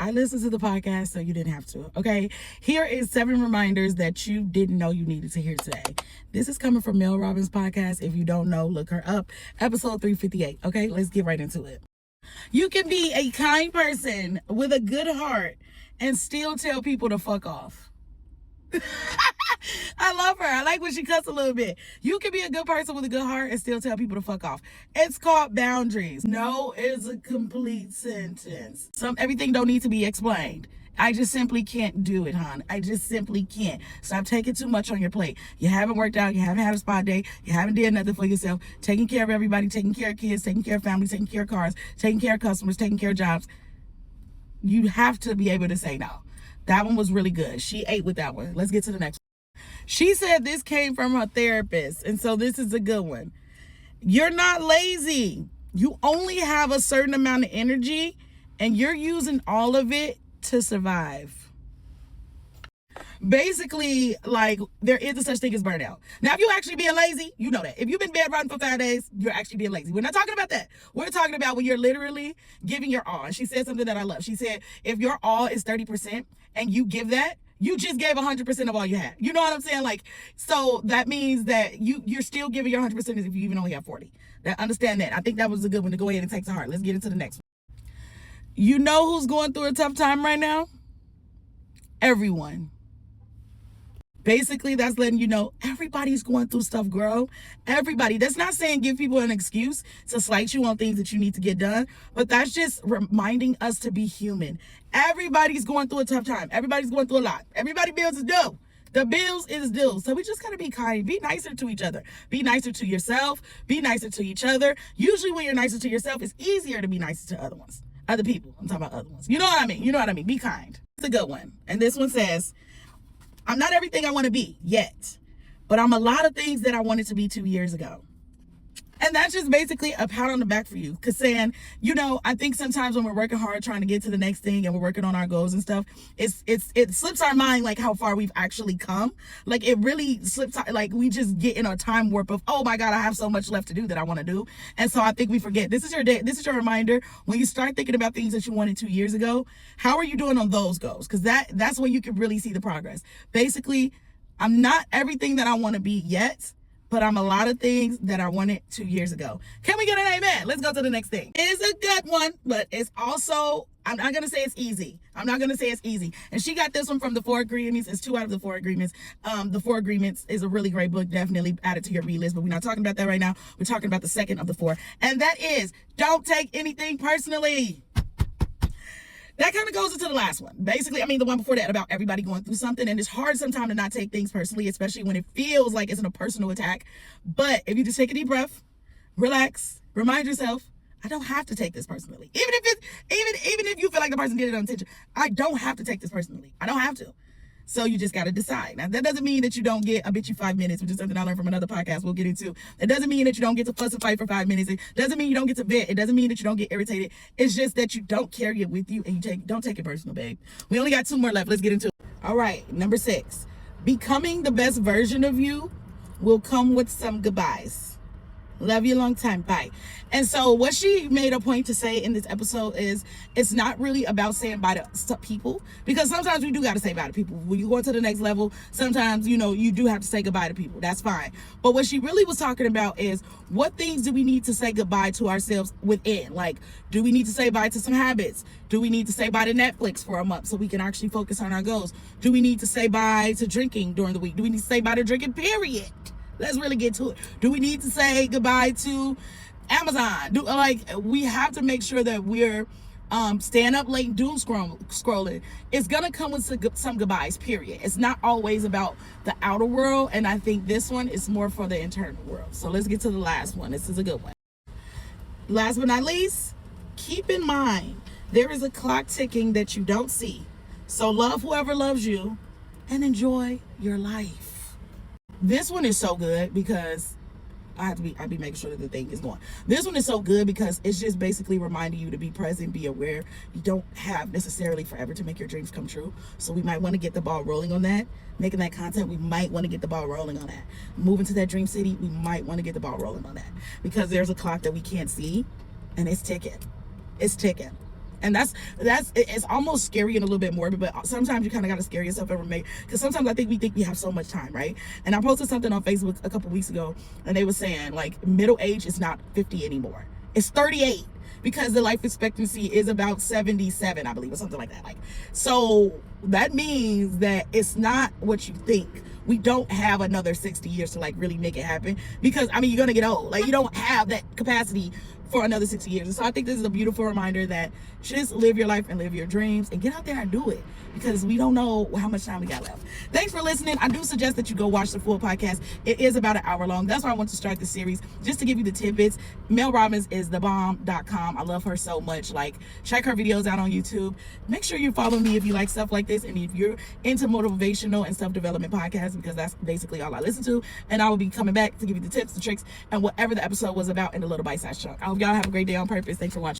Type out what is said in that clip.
I listened to the podcast, so you didn't have to. Okay. Here is 7 reminders that you didn't know you needed to hear today. This is coming from Mel Robbins' podcast. If you don't know, look her up. Episode 358. Okay. Let's get right into it. You can be a kind person with a good heart and still tell people to fuck off. I love her. I like when she cuts a little bit. You can be a good person with a good heart and still tell people to fuck off. It's called boundaries. No is a complete sentence. Everything don't need to be explained. I just simply can't do it, hon. I just simply can't. Stop taking too much on your plate. You haven't worked out. You haven't had a spa day. You haven't did nothing for yourself. Taking care of everybody. Taking care of kids. Taking care of family. Taking care of cars. Taking care of customers. Taking care of jobs. You have to be able to say no. That one was really good. She ate with that one. Let's get to the next one. She said this came from her therapist, and so this is a good one. You're not lazy. You only have a certain amount of energy, and you're using all of it to survive. Basically, like, there is a such thing as burnout. Now, if you actually being lazy, you know that. If you've been bedridden for 5 days, you're actually being lazy. We're not talking about that. We're talking about when you're literally giving your all. And she said something that I love. She said, if your all is 30% and you give that, you just gave 100% of all you had. You know what I'm saying? Like, so that means that you're still giving your 100% as if you even only have 40. Now, understand that. I think that was a good one to go ahead and take to heart. Let's get into the next one. You know who's going through a tough time right now? Everyone. Basically, that's letting you know everybody's going through stuff, girl. Everybody. That's not saying give people an excuse to slight you on things that you need to get done, but that's just reminding us to be human. Everybody's going through a tough time. Everybody's going through a lot. Everybody bills is due. The bills is due. So we just got to be kind. Be nicer to each other. Be nicer to yourself. Be nicer to each other. Usually when you're nicer to yourself, it's easier to be nicer to other people. I'm talking about other ones. You know what I mean? You know what I mean? Be kind. It's a good one. And this one says, I'm not everything I want to be yet, but I'm a lot of things that I wanted to be 2 years ago. And that's just basically a pat on the back for you. Because saying, you know, I think sometimes when we're working hard trying to get to the next thing and we're working on our goals and stuff, it slips our mind like how far we've actually come. Like it really slips, like we just get in a time warp of, oh my God, I have so much left to do that I want to do. And so I think we forget. This is your day. This is your reminder. When you start thinking about things that you wanted 2 years ago, how are you doing on those goals? Because that's when you can really see the progress. Basically, I'm not everything that I want to be yet, but I'm a lot of things that I wanted 2 years ago. Can we get an amen? Let's go to the next thing. It's a good one, but it's also, I'm not going to say it's easy. I'm not going to say it's easy. And she got this one from the 4 Agreements. It's 2 out of the 4 Agreements. The 4 Agreements is a really great book. Definitely add it to your read list, but we're not talking about that right now. We're talking about the second of the 4. And that is, don't take anything personally. That kind of goes into the last one. Basically, I mean, the one before that about everybody going through something. And it's hard sometimes to not take things personally, especially when it feels like it's a personal attack. But if you just take a deep breath, relax, remind yourself, I don't have to take this personally. Even if you feel like the person did it unintentionally, I don't have to take this personally. I don't have to. So you just got to decide. Now, that doesn't mean that you don't get, I bet you 5 minutes, which is something I learned from another podcast we'll get into. It doesn't mean that you don't get to fuss and fight for 5 minutes. It doesn't mean you don't get to vent. It doesn't mean that you don't get irritated. It's just that you don't carry it with you and don't take it personal, babe. We only got 2 more left. Let's get into it. All right, number 6. Becoming the best version of you will come with some goodbyes. Love you a long time. Bye. And so what she made a point to say in this episode is it's not really about saying bye to people, because sometimes we do got to say bye to people. When you go to the next level, sometimes, you know, you do have to say goodbye to people. That's fine. But what she really was talking about is what things do we need to say goodbye to ourselves within? Like, do we need to say bye to some habits? Do we need to say bye to Netflix for a month so we can actually focus on our goals? Do we need to say bye to drinking during the week? Do we need to say bye to drinking, period? Let's really get to it. Do we need to say goodbye to Amazon? We have to make sure that we're staying up late, doom scrolling. It's gonna come with some goodbyes, period. It's not always about the outer world, and I think this one is more for the internal world. So let's get to the last one. This is a good one. Last but not least, keep in mind there is a clock ticking that you don't see. So love whoever loves you and enjoy your life. This one is so good because I'll be making sure that the thing is going. This one is so good because it's just basically reminding you to be present, be aware. You don't have necessarily forever to make your dreams come true. So we might want to get the ball rolling on that. Making that content, we might want to get the ball rolling on that. Moving to that dream city, we might want to get the ball rolling on that. Because there's a clock that we can't see and it's ticking. It's ticking. And it's almost scary and a little bit morbid, but sometimes you kind of got to scare yourself and remain, because sometimes I think we have so much time, right? And I posted something on Facebook a couple weeks ago, and they were saying like middle age is not 50 anymore, it's 38, because the life expectancy is about 77, I believe, or something like that. Like, so that means that it's not what you think. We don't have another 60 years to like really make it happen, because I mean, you're gonna get old. Like, you don't have that capacity for another 60 years. And so I think this is a beautiful reminder that just live your life and live your dreams and get out there and do it, because we don't know how much time we got left. Thanks for listening. I do suggest that you go watch the full podcast. It is about an hour long. That's why I want to start this series, just to give you the tidbits. Mel Robbins is thebomb.com. I love her so much. Like, check her videos out on YouTube. Make sure you follow me if you like stuff like this, and if you're into motivational and self-development podcasts, because that's basically all I listen to. And I will be coming back to give you the tips, the tricks, and whatever the episode was about in a little bite-sized chunk. I hope y'all have a great day on purpose. Thanks for watching.